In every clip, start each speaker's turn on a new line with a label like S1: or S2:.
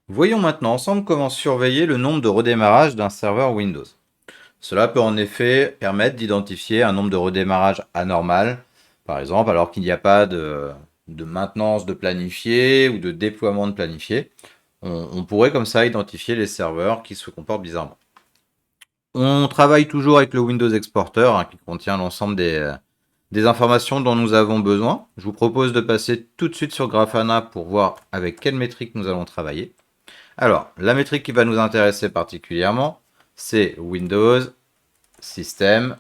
S1: Voyons maintenant ensemble comment surveiller le nombre de redémarrages d'un serveur Windows. Cela peut en effet permettre d'identifier un nombre de redémarrages anormal, par exemple alors qu'il n'y a pas de maintenance de planifié ou de déploiement de planifié. On pourrait comme ça identifier les serveurs qui se comportent bizarrement. On travaille toujours avec le Windows Exporter qui contient l'ensemble des informations dont nous avons besoin. Je vous propose de passer tout de suite sur Grafana pour voir avec quelle métrique nous allons travailler. Alors, la métrique qui va nous intéresser particulièrement, c'est Windows System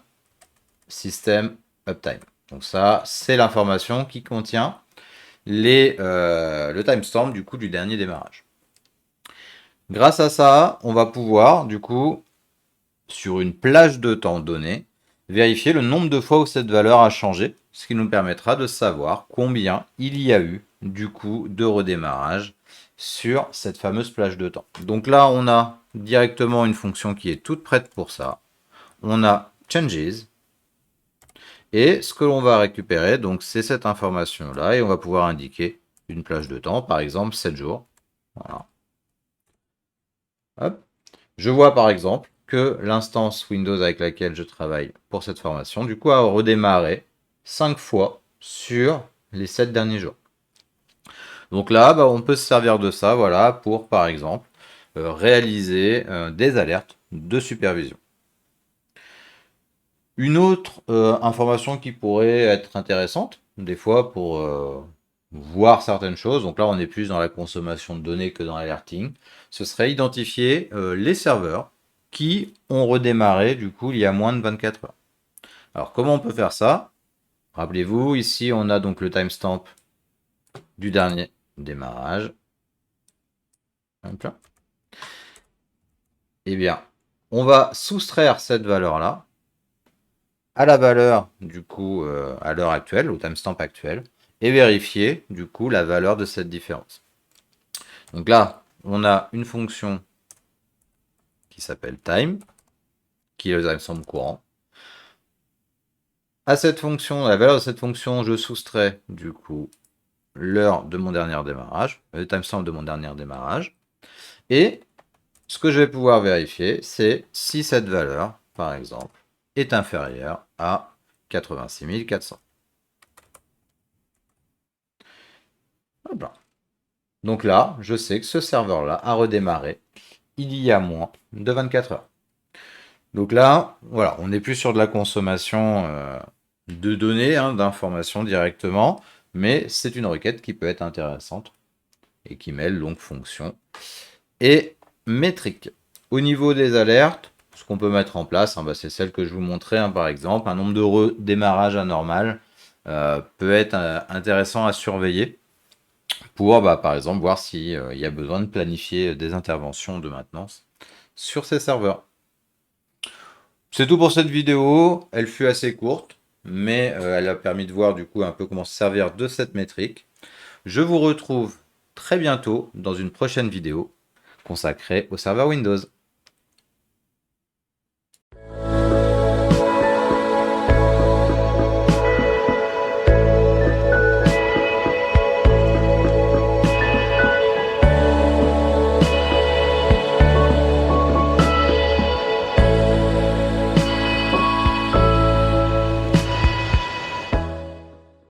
S1: Uptime. Donc ça, c'est l'information qui contient le timestamp du coup du dernier démarrage. Grâce à ça, on va pouvoir du coup, sur une plage de temps donnée, vérifier le nombre de fois où cette valeur a changé, ce qui nous permettra de savoir combien il y a eu du coup de redémarrage sur cette fameuse plage de temps. Donc là, on a directement une fonction qui est toute prête pour ça. On a changes et ce que l'on va récupérer, donc c'est cette information là et on va pouvoir indiquer une plage de temps, par exemple 7 jours. Voilà. Hop. Je vois par exemple que l'instance Windows avec laquelle je travaille pour cette formation, du coup, a redémarré 5 fois sur les 7 derniers jours. Donc là, on peut se servir de ça, voilà, pour par exemple réaliser des alertes de supervision. Une autre information qui pourrait être intéressante, des fois pour voir certaines choses, donc là on est plus dans la consommation de données que dans l'alerting, ce serait identifier les serveurs qui ont redémarré du coup il y a moins de 24 heures. Alors comment on peut faire ça? Rappelez-vous, ici on a donc le timestamp du dernier démarrage. Eh bien, on va soustraire cette valeur-là à la valeur du coup à l'heure actuelle, au timestamp actuel, et vérifier du coup la valeur de cette différence. Donc là, on a une fonction qui s'appelle time, qui est le timestamp courant. À cette fonction, à la valeur de cette fonction, je soustrais du coup l'heure de mon dernier démarrage, le timestamp de mon dernier démarrage, et ce que je vais pouvoir vérifier, c'est si cette valeur, par exemple, est inférieure à 86 400. Donc là, je sais que ce serveur-là a redémarré il y a moins de 24 heures. Donc là, voilà, on n'est plus sur de la consommation de données, d'informations directement, mais c'est une requête qui peut être intéressante et qui mêle donc fonction et métrique. Au niveau des alertes, ce qu'on peut mettre en place, c'est celle que je vous montrais par exemple, un nombre de redémarrages anormal peut être intéressant à surveiller pour par exemple voir s'il y a besoin de planifier des interventions de maintenance sur ces serveurs. C'est tout pour cette vidéo, elle fut assez courte, mais elle a permis de voir du coup un peu comment se servir de cette métrique. Je vous retrouve très bientôt dans une prochaine vidéo consacrée au serveur Windows.